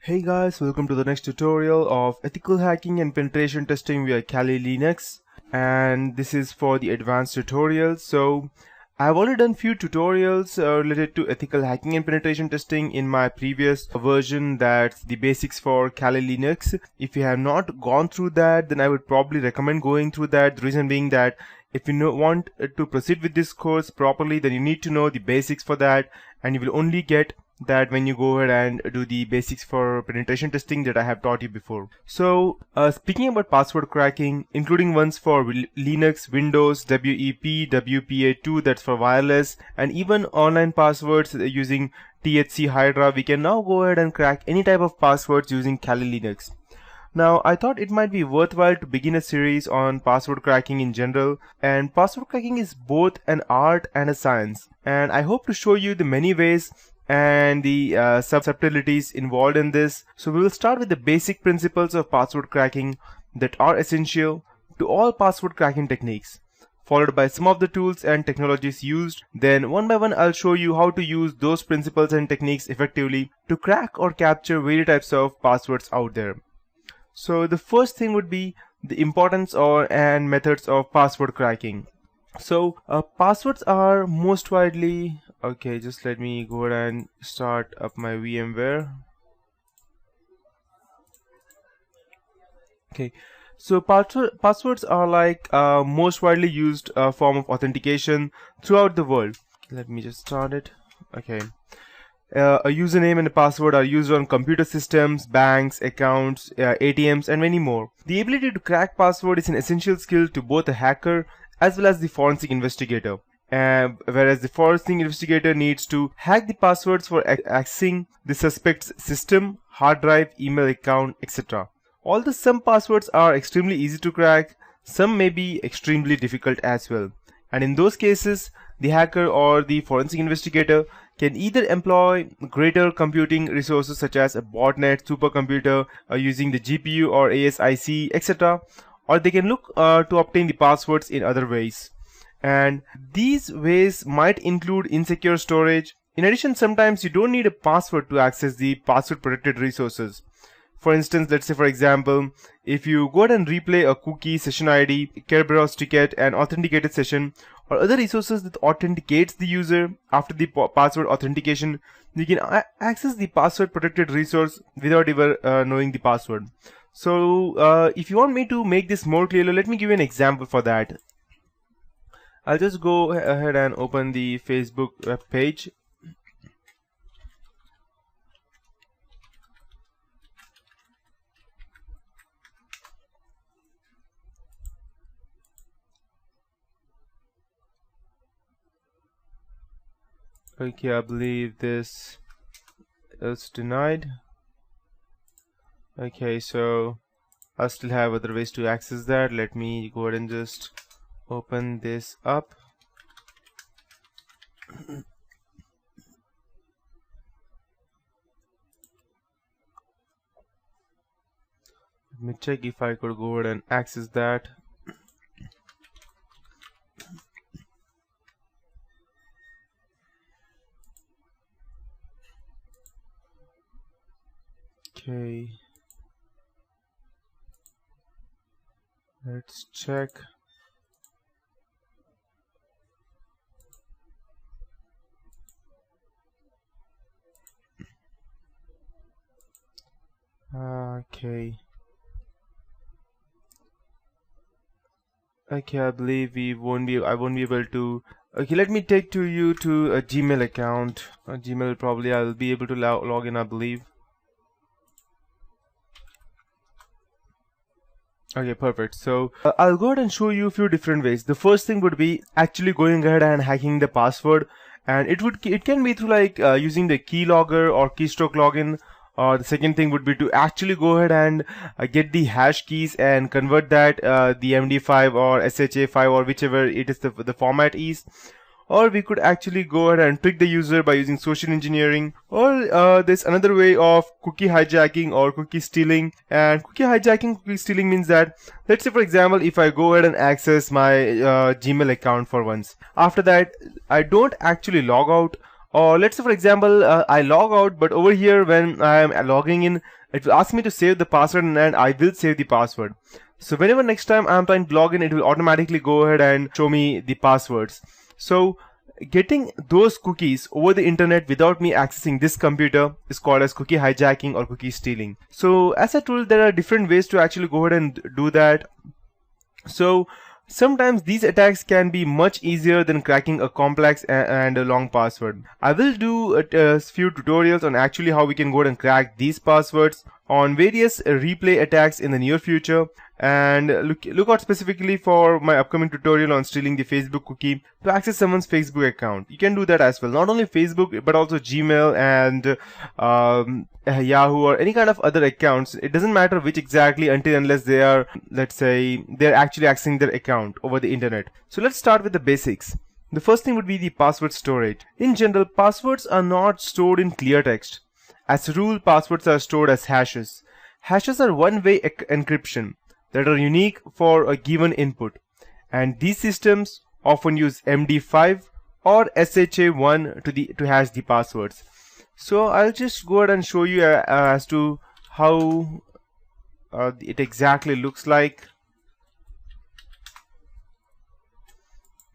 Hey guys, welcome to the next tutorial of ethical hacking and penetration testing via Kali Linux, and this is for the advanced tutorial. So I've already done few tutorials related to ethical hacking and penetration testing in my previous version, that's the basics for Kali Linux. If you have not gone through that, then I would probably recommend going through that. The reason being that if you want to proceed with this course properly, then you need to know the basics for that, and you will only get that when you go ahead and do the basics for penetration testing that I have taught you before. So speaking about password cracking, including ones for Linux, Windows, WEP, WPA2, that's for wireless, and even online passwords using THC Hydra, we can now go ahead and crack any type of passwords using Kali Linux. Now, I thought it might be worthwhile to begin a series on password cracking in general, and password cracking is both an art and a science, and I hope to show you the many ways and the subtleties involved in this. So we will start with the basic principles of password cracking that are essential to all password cracking techniques, followed by some of the tools and technologies used. Then one by one I'll show you how to use those principles and techniques effectively to crack or capture various types of passwords out there. So the first thing would be the importance and methods of password cracking. So passwords are most widely just let me go ahead and start up my VMware. So passwords are like most widely used form of authentication throughout the world. Let me just start it. A username and a password are used on computer systems, banks, accounts, ATMs, and many more. The ability to crack password is an essential skill to both a hacker as well as the forensic investigator. Whereas the forensic investigator needs to hack the passwords for accessing the suspect's system, hard drive, email account, etc. Although some passwords are extremely easy to crack, some may be extremely difficult as well. And in those cases, the hacker or the forensic investigator can either employ greater computing resources such as a botnet, supercomputer, using the GPU or ASIC, etc. or they can look to obtain the passwords in other ways. And these ways might include insecure storage. In addition, sometimes you don't need a password to access the password protected resources. For instance, let's say for example, if you go ahead and replay a cookie, session ID, Kerberos ticket, and authenticated session, or other resources that authenticates the user after the password authentication, you can access the password protected resource without ever knowing the password. So if you want me to make this more clear, let me give you an example for that. I'll just go ahead and open the Facebook web page. Okay, I believe this is denied. Okay, so I still have other ways to access that. Let me go ahead and just open this up. Let me check if I could go ahead and access that. Okay, let's check. Okay, I believe I won't be able to. Okay, let me take you to a Gmail account. Gmail, probably I'll be able to log in, I believe. Okay, perfect. So I'll go ahead and show you a few different ways. The first thing would be actually going ahead and hacking the password, and it can be through like using the keylogger or keystroke login. The second thing would be to actually go ahead and get the hash keys and convert that the MD5 or SHA5 or whichever it is the format is. Or we could actually go ahead and trick the user by using social engineering, or there's another way of cookie hijacking or cookie stealing. And cookie stealing means that, let's say for example, if I go ahead and access my Gmail account for once, after that I don't actually log out Or let's say for example I log out, but over here when I am logging in, it will ask me to save the password, and I will save the password. So whenever next time I'm trying to log in, it will automatically go ahead and show me the passwords. So getting those cookies over the internet without me accessing this computer is called as cookie hijacking or cookie stealing. So as I told, there are different ways to actually go ahead and do that. So sometimes these attacks can be much easier than cracking a complex and a long password. I will do a few tutorials on actually how we can go ahead and crack these passwords on various replay attacks in the near future. And look out specifically for my upcoming tutorial on stealing the Facebook cookie to access someone's Facebook account. You can do that as well. Not only Facebook, but also Gmail and Yahoo or any kind of other accounts. It doesn't matter which exactly, until unless they are, let's say, they're actually accessing their account over the internet. So let's start with the basics. The first thing would be the password storage. In general, passwords are not stored in clear text. As a rule, passwords are stored as hashes. Hashes are one-way encryption that are unique for a given input, and these systems often use MD5 or SHA-1 to hash the passwords. So I'll just go ahead and show you as to how it exactly looks like.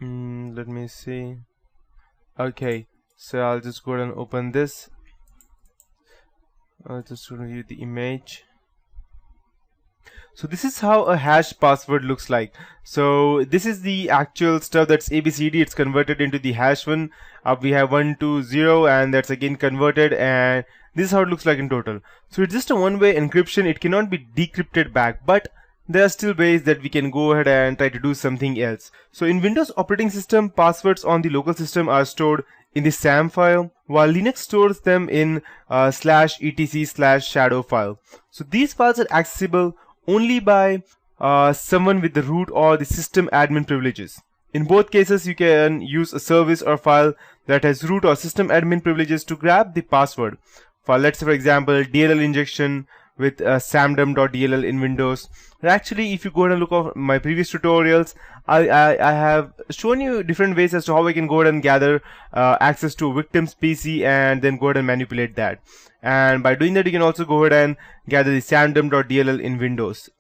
Let me see. Okay, so I'll just go ahead and open this. I'll just show you the image. So this is how a hash password looks like. So this is the actual stuff that's ABCD. It's converted into the hash one. We have 1, 2, 0, and that's again converted, and this is how it looks like in total. So it's just a one-way encryption. It cannot be decrypted back, but there are still ways that we can go ahead and try to do something else. So in Windows operating system, passwords on the local system are stored in the SAM file, while Linux stores them in /etc/shadow file. So these files are accessible only by someone with the root or the system admin privileges. In both cases, you can use a service or file that has root or system admin privileges to grab the password. For let's say for example DLL injection with samdum.dll in Windows. And actually, if you go ahead and look at my previous tutorials, I have shown you different ways as to how we can go ahead and gather access to a victim's PC and then go ahead and manipulate that. And by doing that, you can also go ahead and gather the samdum.dll in Windows.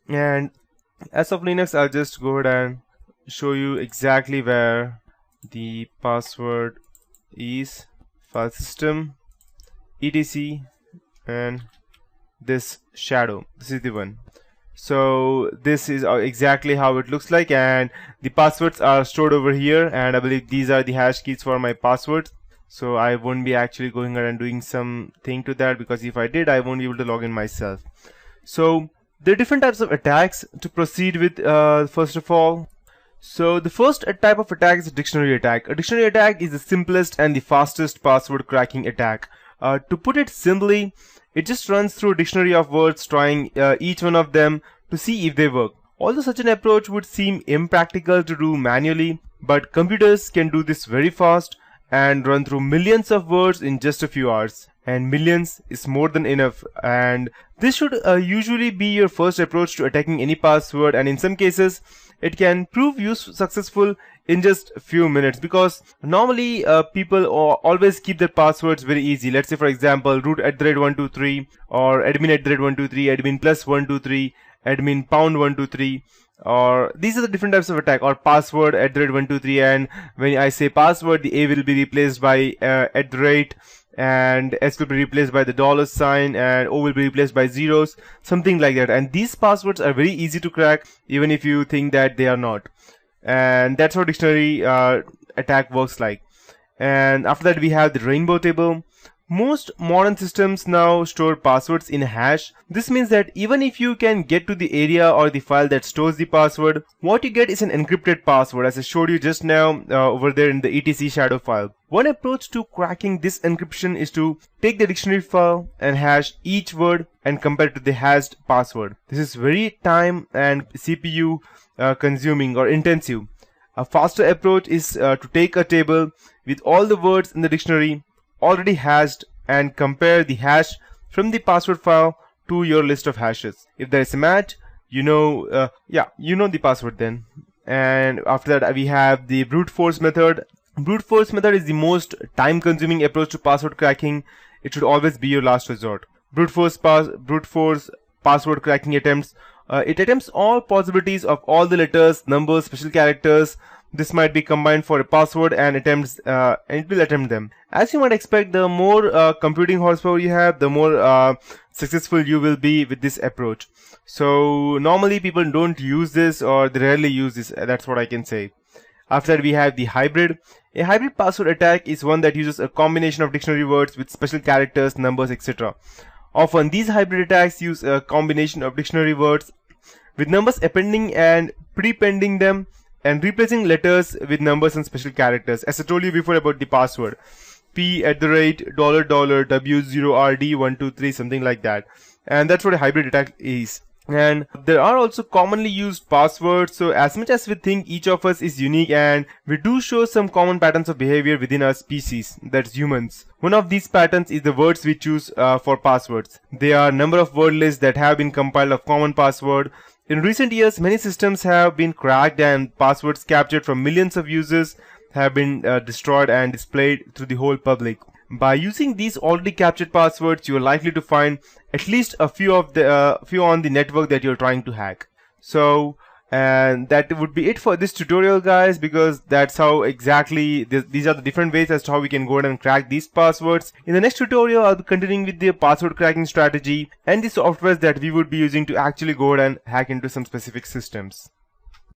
And as of Linux, I'll just go ahead and show you exactly where the password is. File system, etc, and this shadow. This is the one. So this is exactly how it looks like, and the passwords are stored over here, and I believe these are the hash keys for my passwords. So I won't be actually going around and doing something to that, because if I did, I won't be able to log in myself. So there are different types of attacks to proceed with. First of all, so the first type of attack is a dictionary attack. A dictionary attack is the simplest and the fastest password cracking attack. To put it simply, it just runs through a dictionary of words, trying each one of them to see if they work. Although such an approach would seem impractical to do manually, but computers can do this very fast and run through millions of words in just a few hours. And millions is more than enough, and this should usually be your first approach to attacking any password, and in some cases it can prove successful in just a few minutes, because normally people always keep their passwords very easy. Let's say for example root@123 or admin@123, admin +123, admin #123, or these are the different types of attack, or password@123, and when I say password, the A will be replaced by @ and S will be replaced by the $, and O will be replaced by zeros, something like that. And these passwords are very easy to crack, even if you think that they are not. And that's how dictionary attack works like. And after that, we have the rainbow table. Most modern systems now store passwords in hash. This means that even if you can get to the area or the file that stores the password, what you get is an encrypted password, as I showed you just now over there in the etc shadow file. One approach to cracking this encryption is to take the dictionary file and hash each word and compare it to the hashed password. This is very time and CPU consuming or intensive. A faster approach is to take a table with all the words in the dictionary already hashed and compare the hash from the password file to your list of hashes. If there is a match, you know the password then. And after that, we have the brute force method. Brute force method is the most time consuming approach to password cracking. It should always be your last resort. Brute force password cracking attempts. It attempts all possibilities of all the letters, numbers, special characters. This might be combined for a password and it will attempt them. As you might expect, the more computing horsepower you have, the more successful you will be with this approach. So normally people don't use this, or they rarely use this. That's what I can say. After that, we have the hybrid. A hybrid password attack is one that uses a combination of dictionary words with special characters, numbers, etc. Often these hybrid attacks use a combination of dictionary words with numbers appending and prepending them, and replacing letters with numbers and special characters. As I told you before about the password, $$W0RD123, something like that. And that's what a hybrid attack is. And there are also commonly used passwords. So as much as we think each of us is unique, and we do show some common patterns of behavior within our species, that's humans. One of these patterns is the words we choose for passwords. There are a number of word lists that have been compiled of common password. In recent years, many systems have been cracked and passwords captured from millions of users have been destroyed and displayed to the whole public. By using these already captured passwords, you are likely to find at least a few on the network that you're trying to hack. So, and that would be it for this tutorial, guys, because that's how exactly these are the different ways as to how we can go ahead and crack these passwords. In the next tutorial, I'll be continuing with the password cracking strategy and the softwares that we would be using to actually go ahead and hack into some specific systems.